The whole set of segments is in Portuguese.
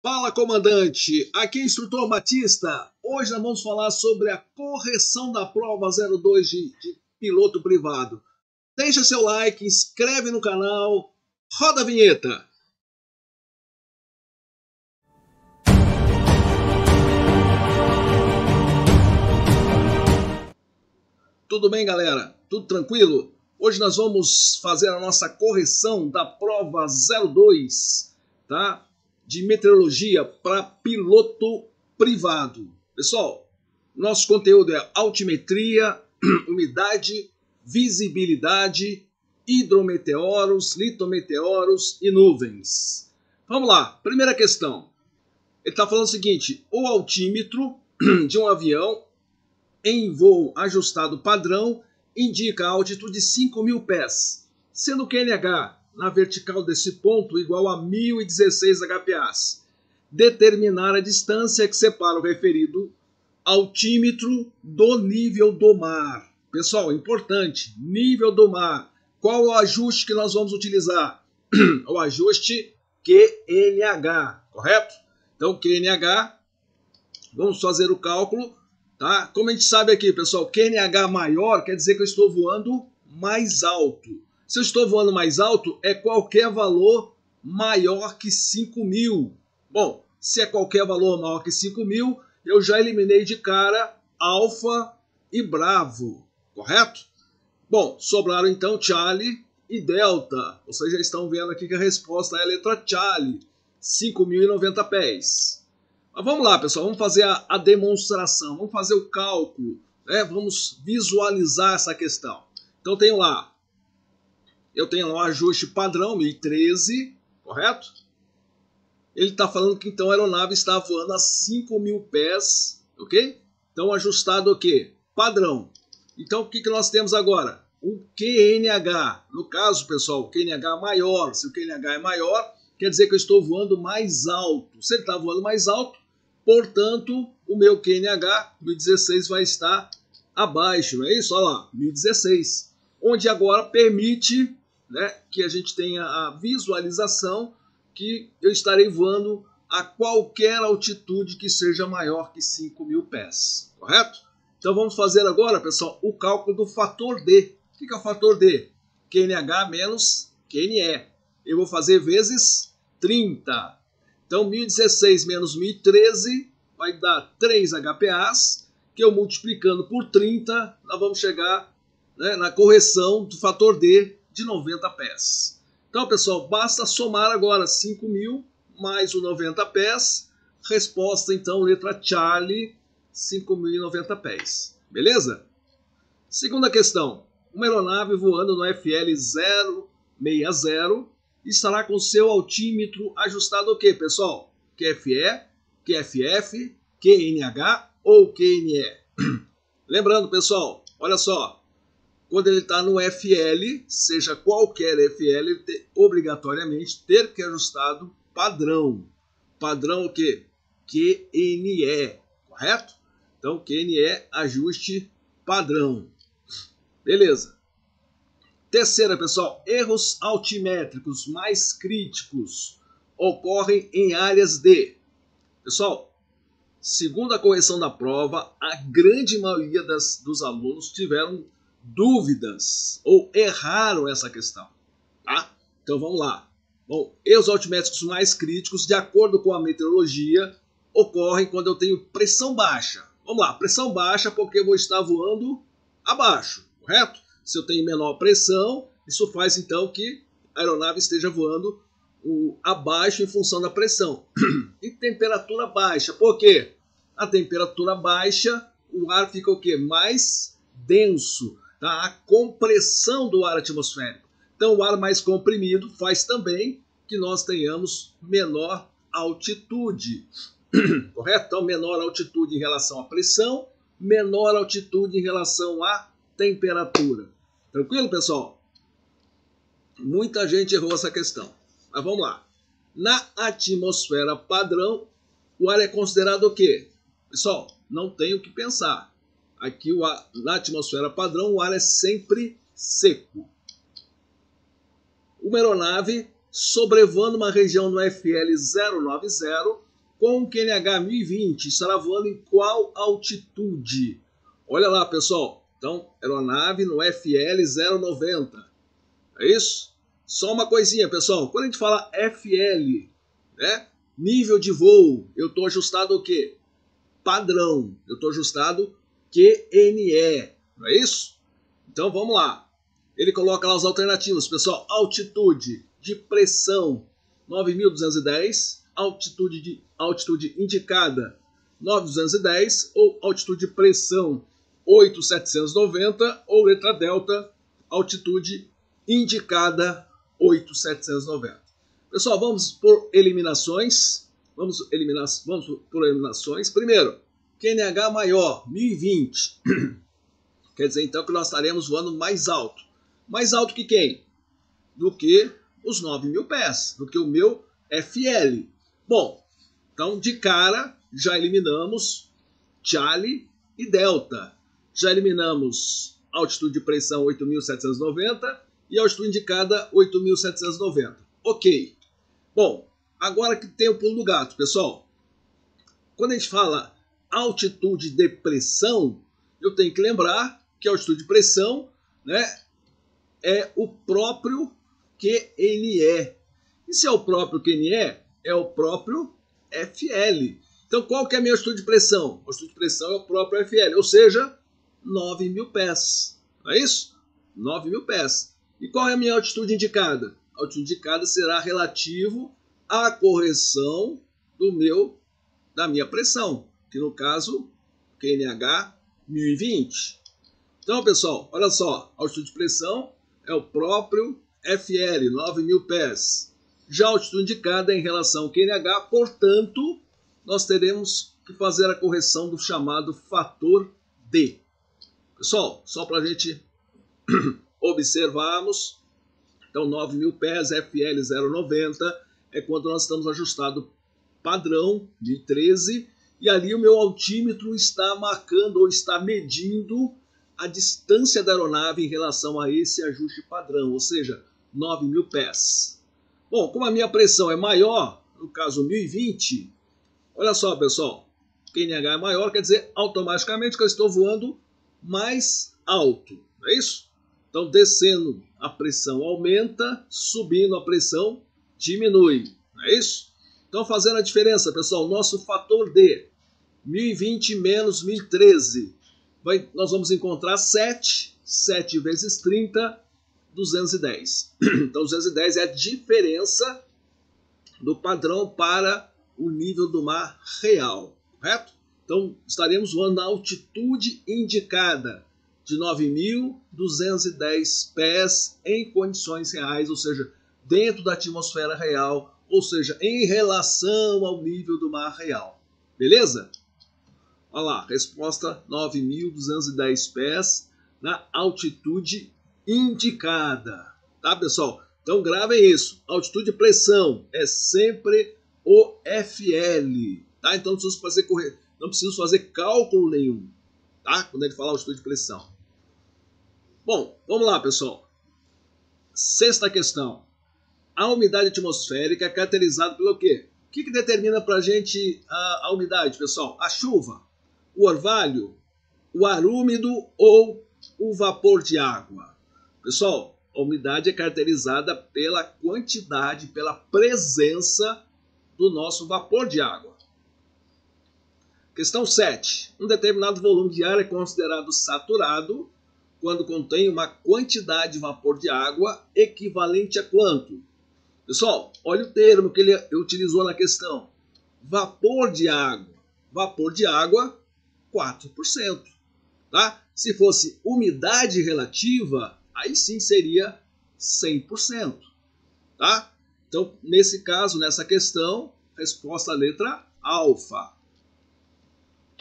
Fala, comandante! Aqui é o instrutor Batista. Hoje nós vamos falar sobre a correção da prova 02 de piloto privado. Deixa seu like, inscreve no canal, roda a vinheta! Tudo bem, galera? Tudo tranquilo? Hoje nós vamos fazer a nossa correção da prova 02, tá? De meteorologia para piloto privado. Pessoal, nosso conteúdo é altimetria, umidade, visibilidade, hidrometeoros, litometeoros e nuvens. Vamos lá, primeira questão. Ele está falando o seguinte: o altímetro de um avião em voo ajustado padrão indica a altitude de 5.000 pés, sendo o QNH na vertical desse ponto igual a 1.016 HPAs. Determinar a distância que separa o referido altímetro do nível do mar. Pessoal, importante, nível do mar. Qual o ajuste que nós vamos utilizar? O ajuste QNH, correto? Então, QNH, vamos fazer o cálculo, tá? Como a gente sabe aqui, pessoal, QNH maior quer dizer que eu estou voando mais alto. Se eu estou voando mais alto, é qualquer valor maior que 5.000. Bom, se é qualquer valor maior que 5.000, eu já eliminei de cara alfa e bravo, correto? Bom, sobraram então Charlie e delta. Vocês já estão vendo aqui que a resposta é a letra Charlie, 5.090 pés. Mas vamos lá, pessoal, vamos fazer a demonstração, vamos fazer o cálculo, né? Vamos visualizar essa questão. Então eu tenho lá um ajuste padrão, 1013, correto? Ele está falando que então a aeronave está voando a 5.000 pés, ok? Então ajustado o quê? Padrão. Então o que nós temos agora? O QNH. No caso, pessoal, o QNH maior. Se o QNH é maior, quer dizer que eu estou voando mais alto. Se ele está voando mais alto, portanto, o meu QNH, 1016, vai estar abaixo, não é isso? Olha lá, 1016. Onde agora permite, né, que a gente tenha a visualização que eu estarei voando a qualquer altitude que seja maior que 5.000 pés, correto? Então vamos fazer agora, pessoal, o cálculo do fator D. O que é o fator D? QNH menos QNE. Eu vou fazer vezes 30. Então 1016 menos 1013 vai dar 3 HPAs, que eu multiplicando por 30, nós vamos chegar, né, na correção do fator D de 90 pés. Então, pessoal, basta somar agora 5.000 mais o 90 pés. Resposta, então, letra Charlie, 5.090 pés. Beleza? Segunda questão. Uma aeronave voando no FL 060 estará com seu altímetro ajustado o quê, pessoal? QFE, QFF, QNH ou QNE? Lembrando, pessoal, olha só. Quando ele está no FL, seja qualquer FL, ele tem obrigatoriamente ter que ajustado padrão. Padrão o quê? QNE, correto? Então, QNE, ajuste padrão. Beleza. Terceira, pessoal, erros altimétricos mais críticos ocorrem em áreas de... Pessoal, segundo a correção da prova, a grande maioria dos alunos tiveram dúvidas ou erraram essa questão, tá? Então vamos lá. Bom, erros altimétricos mais críticos, de acordo com a meteorologia, ocorrem quando eu tenho pressão baixa. Vamos lá, pressão baixa porque eu vou estar voando abaixo, correto? Se eu tenho menor pressão, isso faz então que a aeronave esteja voando abaixo em função da pressão. E temperatura baixa, por quê? A temperatura baixa, o ar fica o quê? Mais denso. Tá? A compressão do ar atmosférico. Então, o ar mais comprimido faz também que nós tenhamos menor altitude. Correto? Então, menor altitude em relação à pressão, menor altitude em relação à temperatura. Tranquilo, pessoal? Muita gente errou essa questão. Mas vamos lá. Na atmosfera padrão, o ar é considerado o quê? Pessoal, não tem o que pensar. Aqui na atmosfera padrão o ar é sempre seco. Uma aeronave sobrevoando uma região no FL 090 com o QNH 1020 estará voando em qual altitude? Olha lá, pessoal. Então, aeronave no FL 090. É isso? Só uma coisinha, pessoal. Quando a gente fala FL, né? Nível de voo, eu estou ajustado o quê? Padrão. Eu estou ajustado QNE. Não é isso? Então, vamos lá. Ele coloca lá as alternativas, pessoal. Altitude de pressão 9.210. Altitude indicada 9.210. Ou altitude de pressão 8.790. Ou letra delta, altitude indicada 8.790. Pessoal, vamos por eliminações. Vamos por eliminações. Primeiro, QNH maior, 1020. Quer dizer, então, que nós estaremos voando mais alto. Mais alto que quem? Do que os 9.000 pés, do que o meu FL. Bom, então, de cara, já eliminamos Charlie e Delta. Já eliminamos altitude de pressão 8.790 e altitude indicada 8.790. Ok. Bom, agora que tem o pulo do gato, pessoal. Quando a gente fala altitude de pressão, eu tenho que lembrar que a altitude de pressão, né, é o próprio QNE. E se é o próprio QNE, é o próprio FL. Então, qual que é a minha altitude de pressão? A altitude de pressão é o próprio FL, ou seja, 9.000 pés. Não é isso? 9.000 pés. E qual é a minha altitude indicada? A altitude indicada será relativo à correção da minha pressão, que no caso, QNH 1020. Então, pessoal, olha só, a altitude de pressão é o próprio FL, 9.000 pés. Já a altitude indicada é em relação ao QNH, portanto, nós teremos que fazer a correção do chamado fator D. Pessoal, só para a gente observarmos, então 9.000 pés, FL 090, é quando nós estamos ajustado padrão, 1013, e ali o meu altímetro está marcando ou está medindo a distância da aeronave em relação a esse ajuste padrão, ou seja, 9.000 pés. Bom, como a minha pressão é maior, no caso 1020, olha só, pessoal, QNH é maior, quer dizer automaticamente que eu estou voando mais alto, não é isso? Então, descendo, a pressão aumenta, subindo, a pressão diminui, não é isso? Então, fazendo a diferença, pessoal, nosso fator D, 1020 menos 1013, nós vamos encontrar 7 vezes 30, 210. Então, 210 é a diferença do padrão para o nível do mar real, correto? Então, estaremos voando na altitude indicada de 9.210 pés em condições reais, ou seja, dentro da atmosfera real, ou seja, em relação ao nível do mar real. Beleza? Olha lá, resposta 9.210 pés na altitude indicada. Tá, pessoal? Então gravem isso. Altitude de pressão é sempre o FL. Tá? Então não preciso fazer cálculo nenhum. Tá? Quando ele fala altitude de pressão. Bom, vamos lá, pessoal. Sexta questão. A umidade atmosférica é caracterizada pelo quê? O que determina para a gente a umidade, pessoal? A chuva, o orvalho, o ar úmido ou o vapor de água? Pessoal, a umidade é caracterizada pela quantidade, pela presença do nosso vapor de água. Questão 7. Um determinado volume de ar é considerado saturado quando contém uma quantidade de vapor de água equivalente a quanto? Pessoal, olha o termo que ele utilizou na questão. Vapor de água. Vapor de água, 4%. Tá? Se fosse umidade relativa, aí sim seria 100%. Tá? Então, nesse caso, nessa questão, resposta letra alfa.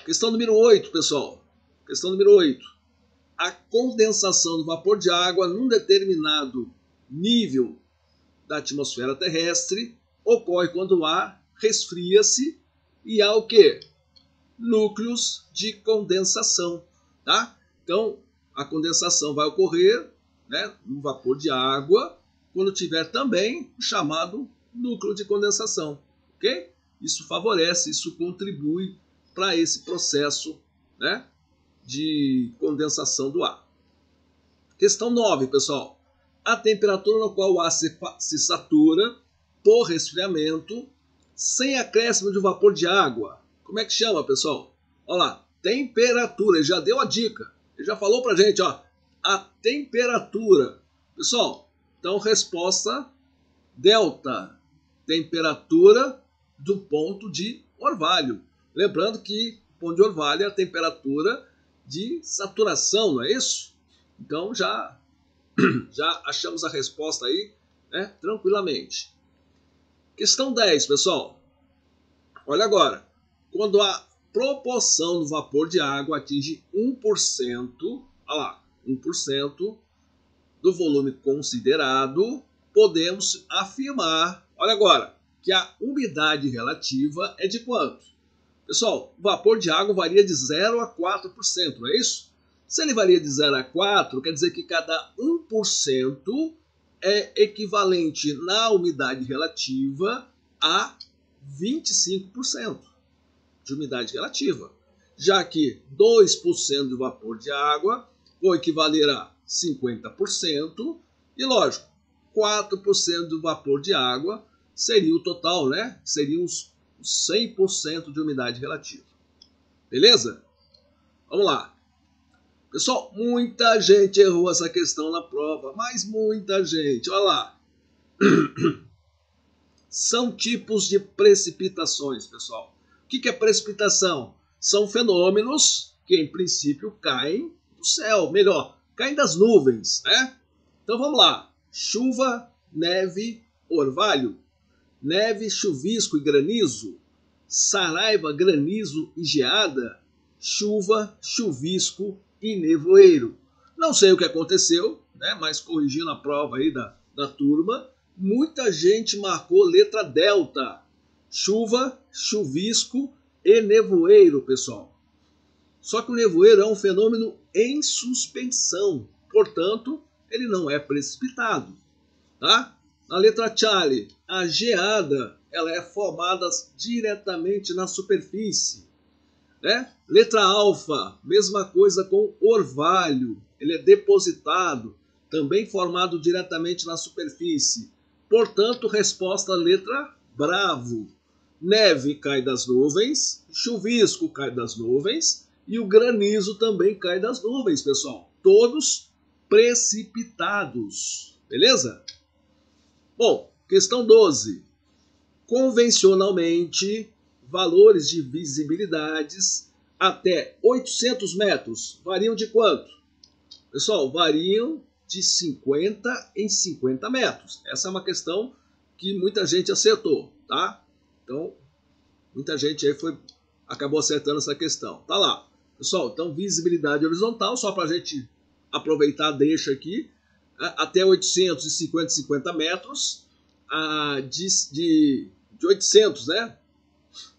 Questão número 8, pessoal. Questão número 8. A condensação do vapor de água num determinado nível da atmosfera terrestre ocorre quando o ar resfria-se e há o quê? Núcleos de condensação, tá? Então, a condensação vai ocorrer, né, no vapor de água quando tiver também o chamado núcleo de condensação, ok? isso favorece, isso contribui para esse processo, né, de condensação do ar. Questão 9, pessoal. A temperatura na qual o ar se satura por resfriamento sem acréscimo de vapor de água. Como é que chama, pessoal? Olha lá, temperatura. Ele já deu a dica. Ele já falou pra gente, ó, a temperatura. Pessoal, então resposta delta. Temperatura do ponto de orvalho. Lembrando que o ponto de orvalho é a temperatura de saturação, não é isso? Então já achamos a resposta aí, né, tranquilamente. Questão 10, pessoal. Olha agora. Quando a proporção do vapor de água atinge 1%, olha lá, 1% do volume considerado, podemos afirmar, olha agora, que a umidade relativa é de quanto? Pessoal, o vapor de água varia de 0 a 4%, não é isso? Se ele varia de 0 a 4, quer dizer que cada 1% é equivalente na umidade relativa a 25% de umidade relativa. Já que 2% do vapor de água vai equivaler a 50%, e lógico, 4% do vapor de água seria o total, né? Seria uns 100% de umidade relativa. Beleza? Vamos lá. Pessoal, muita gente errou essa questão na prova, mas muita gente. Olha lá. São tipos de precipitações, pessoal. O que é precipitação? São fenômenos que, em princípio, caem do céu, melhor, caem das nuvens, né? Então vamos lá. Chuva, neve, orvalho. Neve, chuvisco e granizo. Saraiva, granizo e geada. Chuva, chuvisco e nevoeiro. Não sei o que aconteceu, né? Mas corrigindo a prova aí da turma, muita gente marcou letra delta. Chuva, chuvisco e nevoeiro, pessoal. Só que o nevoeiro é um fenômeno em suspensão, portanto, ele não é precipitado, tá? Na letra Charlie, a geada, ela é formada diretamente na superfície, né? Letra alfa, mesma coisa com orvalho, ele é depositado, também formado diretamente na superfície. Portanto, resposta letra bravo. Neve cai das nuvens, chuvisco cai das nuvens e o granizo também cai das nuvens, pessoal. Todos precipitados, beleza? Bom, questão 12. Convencionalmente, valores de visibilidades até 800 metros variam de quanto? Pessoal, variam de 50 em 50 metros. Essa é uma questão que muita gente acertou, tá? Então, muita gente aí acabou acertando essa questão. Tá lá. Pessoal, então visibilidade horizontal, só para a gente aproveitar, deixa aqui, até 850 metros, de 800, né?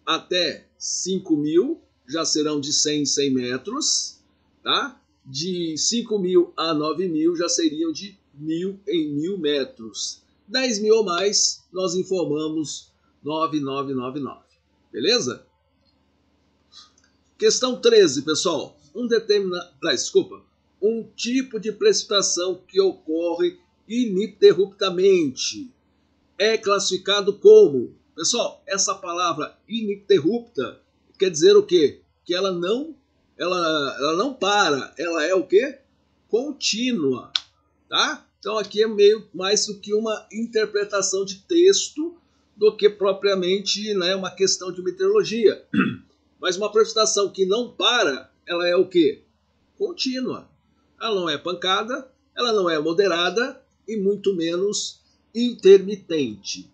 Até 5.000 já serão de 100 em 100 metros, tá? De 5.000 a 9.000 já seriam de 1.000 em 1.000 metros. 10.000 ou mais, nós informamos 9.999. Beleza? Questão 13, pessoal. Um tipo de precipitação que ocorre ininterruptamente é classificado como... Pessoal, essa palavra ininterrupta quer dizer o quê? Que ela não para, ela é o quê? Contínua, tá? Então aqui é meio mais do que uma interpretação de texto do que propriamente, né, uma questão de meteorologia. Mas uma precipitação que não para, ela é o quê? Contínua. Ela não é pancada, ela não é moderada e muito menos intermitente.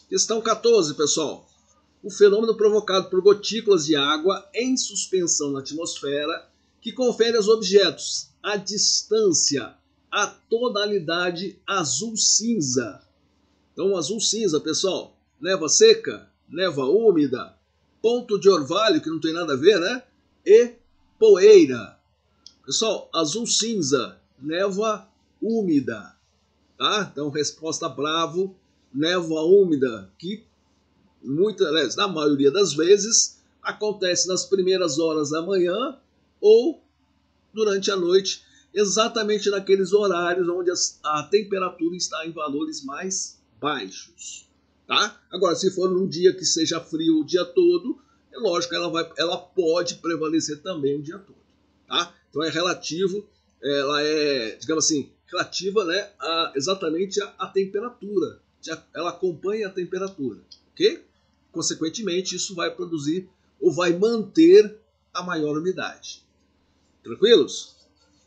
Questão 14, pessoal. O fenômeno provocado por gotículas de água em suspensão na atmosfera que confere aos objetos a distância, a tonalidade azul-cinza. Então, azul-cinza, pessoal, névoa seca, névoa úmida, ponto de orvalho, que não tem nada a ver, né? E poeira. Pessoal, azul-cinza, névoa úmida, tá? Então, resposta bravo, névoa úmida, que na maioria das vezes, acontece nas primeiras horas da manhã ou durante a noite, exatamente naqueles horários onde a temperatura está em valores mais baixos. Tá? Agora, se for num dia que seja frio o dia todo, é lógico que ela pode prevalecer também o dia todo. Tá? Então é relativo, ela é, digamos assim, relativa, né, exatamente a temperatura. Ela acompanha a temperatura, ok? Consequentemente, isso vai produzir ou vai manter a maior umidade. Tranquilos?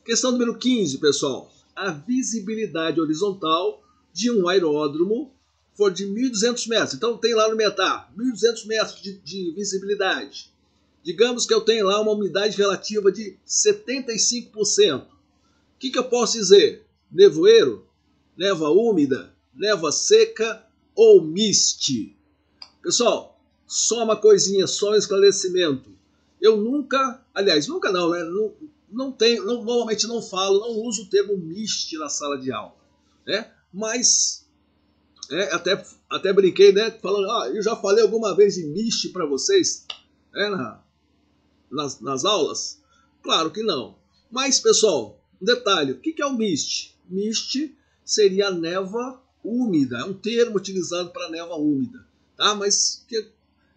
Questão número 15, pessoal. A visibilidade horizontal de um aeródromo for de 1.200 metros. Então tem lá no METAR 1.200 metros de visibilidade. Digamos que eu tenho lá uma umidade relativa de 75%. O que eu posso dizer? Nevoeiro? Névoa úmida? Névoa seca ou mist? Pessoal, só uma coisinha, só um esclarecimento. Eu nunca, aliás, nunca não, né? Normalmente não falo, não uso o termo mist na sala de aula, né? Mas até brinquei, né? Falando, eu já falei alguma vez de mist para vocês, nas aulas? Claro que não. Mas, pessoal, um detalhe, o que é o mist? Mist seria a névoa úmida, é um termo utilizado para névoa úmida, tá? Mas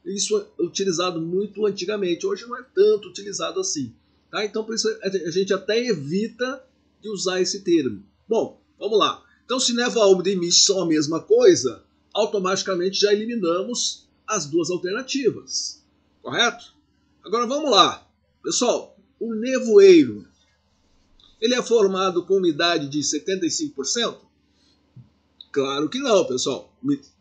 isso é utilizado muito antigamente, hoje não é tanto utilizado assim. Tá? Então, por isso a gente até evita de usar esse termo. Bom, vamos lá. Então, se névoa úmida e mist são a mesma coisa, automaticamente já eliminamos as duas alternativas. Correto? Agora vamos lá. Pessoal, o nevoeiro, ele é formado com umidade de 75%? Claro que não, pessoal.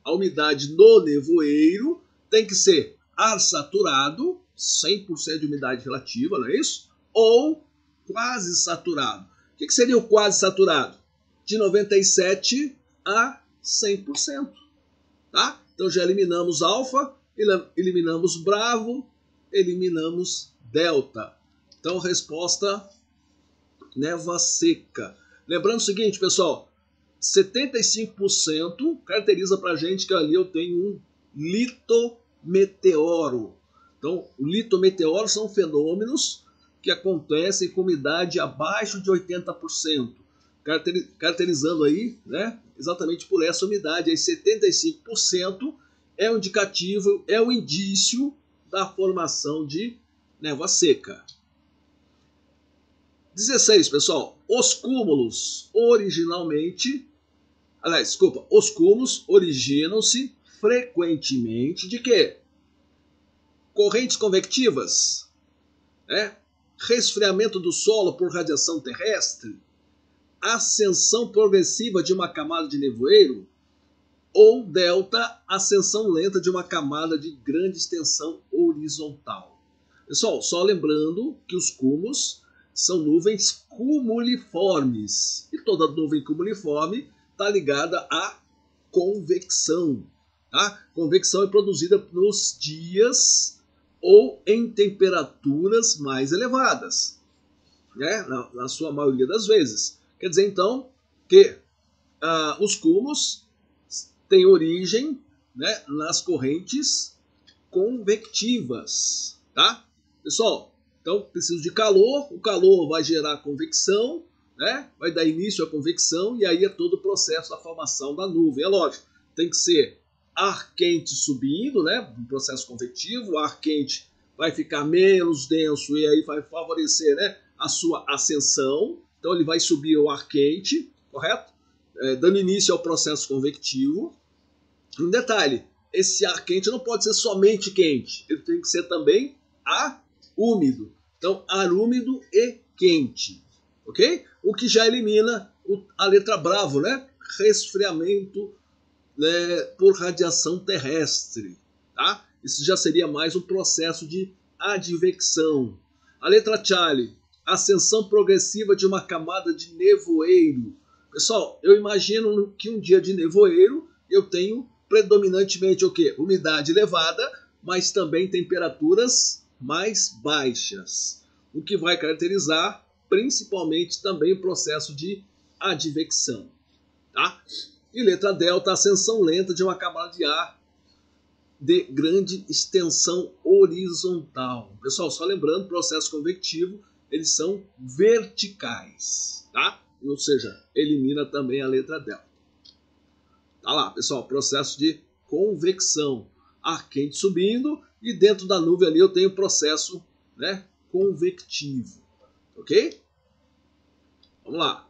A umidade no nevoeiro tem que ser ar saturado, 100% de umidade relativa, não é isso? Ou quase saturado. O que seria o quase saturado? De 97% a 100%. Tá? Então já eliminamos alfa, eliminamos bravo, eliminamos delta. Então resposta, névoa seca. Lembrando o seguinte, pessoal, 75% caracteriza para a gente que ali eu tenho um litometeoro. Então, o litometeoro são fenômenos que acontecem com umidade abaixo de 80%, caracterizando aí, né, exatamente por essa umidade. Aí 75% é um indicativo, é um indício da formação de névoa seca. 16, pessoal. Os cúmulos originam-se frequentemente de quê? Correntes convectivas, resfriamento do solo por radiação terrestre, ascensão progressiva de uma camada de nevoeiro, ou delta, ascensão lenta de uma camada de grande extensão horizontal. Pessoal, só lembrando que os cúmulos são nuvens cumuliformes. E toda nuvem cumuliforme está ligada à convecção. Tá? Convecção é produzida nos dias ou em temperaturas mais elevadas, né? Na sua maioria das vezes. Quer dizer, então, que os cúmulos têm origem, né, nas correntes convectivas. Tá? Pessoal, então preciso de calor, o calor vai gerar convecção, né? Vai dar início à convecção e aí é todo o processo da formação da nuvem. É lógico, tem que ser ar quente subindo, né? Um processo convectivo, o ar quente vai ficar menos denso e aí vai favorecer, né, a sua ascensão. Então ele vai subir o ar quente, correto? Dando início ao processo convectivo. Um detalhe, esse ar quente não pode ser somente quente, ele tem que ser também ar úmido. Então, ar úmido e quente, ok? O que já elimina a letra bravo, né? Resfriamento, né, por radiação terrestre, tá? Isso já seria mais um processo de advecção. A letra Charlie, ascensão progressiva de uma camada de nevoeiro. Pessoal, eu imagino que um dia de nevoeiro eu tenho predominantemente o quê? Umidade elevada, mas também temperaturas mais baixas, o que vai caracterizar principalmente também o processo de advecção, tá? E letra delta, ascensão lenta de uma camada de ar de grande extensão horizontal. Pessoal, só lembrando, processo convectivo, eles são verticais, tá? Ou seja, elimina também a letra delta. Tá lá, pessoal, processo de convecção. Ar quente subindo e dentro da nuvem ali eu tenho processo, né, convectivo. Ok? Vamos lá.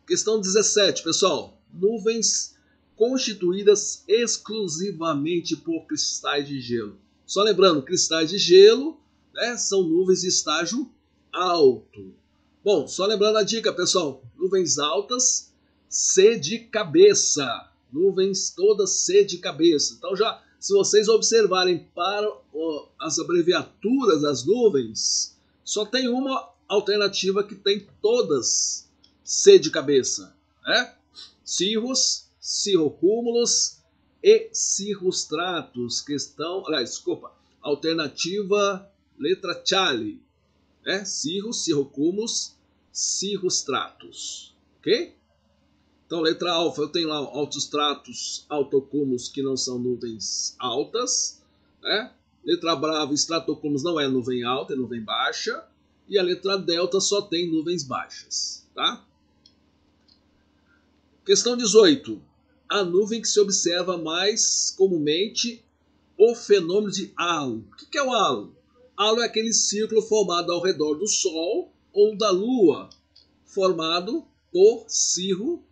Questão 17, pessoal. Nuvens constituídas exclusivamente por cristais de gelo. Só lembrando, cristais de gelo, né, são nuvens de estágio alto. Bom, só lembrando a dica, pessoal. Nuvens altas, C de cabeça. Nuvens todas C de cabeça. Então, já, se vocês observarem para as abreviaturas das nuvens, só tem uma alternativa que tem todas C de cabeça, né? Cirrus, cirrocúmulos e cirrostratus, que estão, aliás, desculpa, alternativa letra Charlie, né? Cirrus, cirrocúmulos, cirrostratus, ok? Então, letra alfa, eu tenho lá altostratus, altocúmulos, que não são nuvens altas, né? Letra brava, estratocúmulos não é nuvem alta, é nuvem baixa. E a letra delta só tem nuvens baixas, tá? Questão 18. A nuvem que se observa mais comumente o fenômeno de halo. O que é o halo? Halo é aquele círculo formado ao redor do Sol ou da Lua, formado por cirrostratus.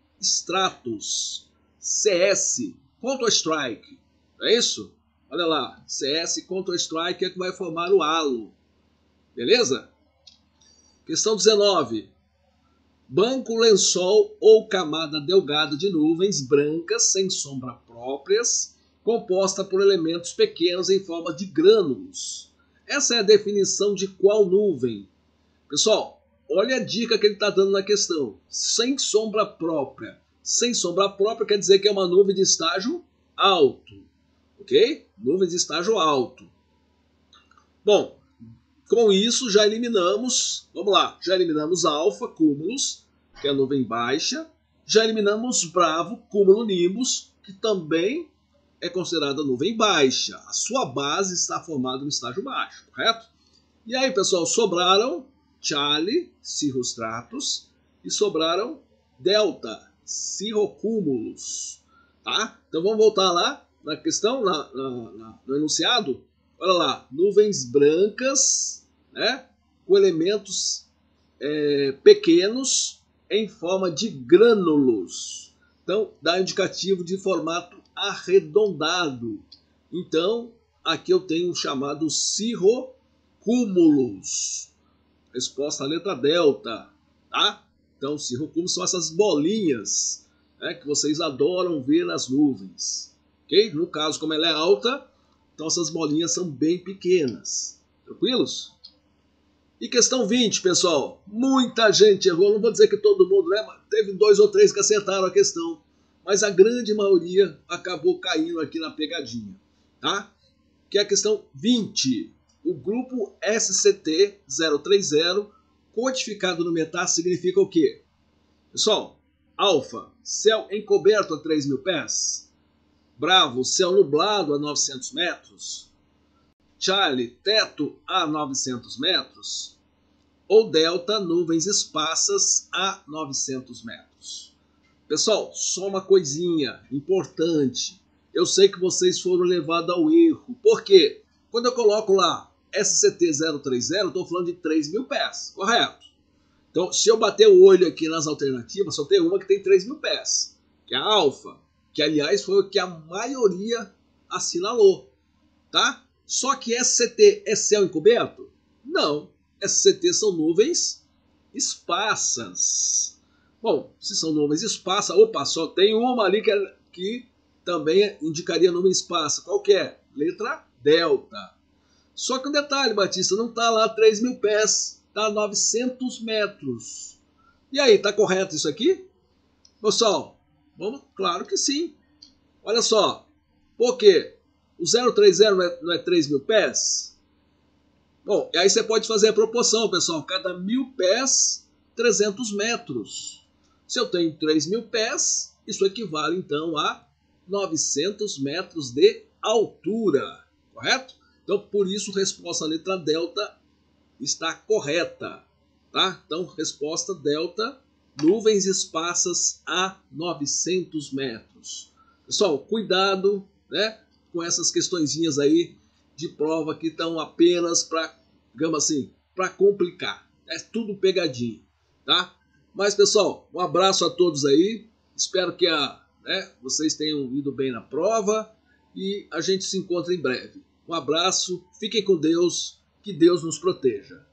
CS, Counter-Strike. É isso? Olha lá, CS, Counter-Strike é que vai formar o halo. Beleza? Questão 19. Banco, lençol ou camada delgada de nuvens brancas sem sombra próprias, composta por elementos pequenos em forma de grânulos. Essa é a definição de qual nuvem? Pessoal, olha a dica que ele está dando na questão. Sem sombra própria. Sem sombra própria quer dizer que é uma nuvem de estágio alto. Ok? Nuvem de estágio alto. Bom, com isso, já eliminamos, vamos lá, já eliminamos alfa, cúmulos, que é a nuvem baixa. Já eliminamos bravo, cúmulo nimbus, que também é considerada nuvem baixa. A sua base está formada no estágio baixo, correto? E aí, pessoal, sobraram Charlie, cirrostratus, e sobraram delta, cirrocúmulos, tá? Então vamos voltar lá na questão, no enunciado. Olha lá, nuvens brancas, né, com elementos pequenos em forma de grânulos. Então, dá indicativo de formato arredondado. Então, aqui eu tenho um chamado cirrocúmulos. Resposta à letra delta, tá? Então, cirrocúmulos são essas bolinhas, né, que vocês adoram ver nas nuvens. Ok? No caso, como ela é alta, então essas bolinhas são bem pequenas. Tranquilos? E questão 20, pessoal. Muita gente errou. Não vou dizer que todo mundo, né? Teve 2 ou 3 que acertaram a questão. Mas a grande maioria acabou caindo aqui na pegadinha. Tá? Que é a questão 20. O grupo SCT-030, codificado no METAR, significa o quê? Pessoal, alfa, céu encoberto a 3.000 pés. Bravo, céu nublado a 900 metros. Charlie, teto a 900 metros. Ou delta, nuvens esparsas a 900 metros. Pessoal, só uma coisinha importante. Eu sei que vocês foram levados ao erro. Por quê? Quando eu coloco lá SCT-030, eu estou falando de 3.000 pés, correto? Então, se eu bater o olho aqui nas alternativas, só tem uma que tem 3.000 pés, que é a alfa, que aliás foi o que a maioria assinalou, tá? Só que SCT é céu encoberto? Não, SCT são nuvens esparsas. Bom, se são nuvens esparsas, opa, só tem uma ali que também indicaria nuvem esparsa. Qual que é? Letra delta. Só que um detalhe, Batista, não está lá 3.000 pés, está 900 metros. E aí, está correto isso aqui? Pessoal, vamos? Claro que sim. Olha só, por quê? O 030 não é 3.000 pés? Bom, e aí você pode fazer a proporção, pessoal. Cada 1.000 pés, 300 metros. Se eu tenho 3.000 pés, isso equivale então a 900 metros de altura, correto? Então, por isso, resposta letra delta está correta, tá? Então, resposta delta, nuvens esparsas a 900 metros. Pessoal, cuidado, né, com essas questõezinhas aí de prova que estão apenas para, digamos assim, para complicar. É tudo pegadinha, tá? Mas, pessoal, um abraço a todos aí. Espero que vocês tenham ido bem na prova e a gente se encontra em breve. Um abraço, fiquem com Deus, que Deus nos proteja.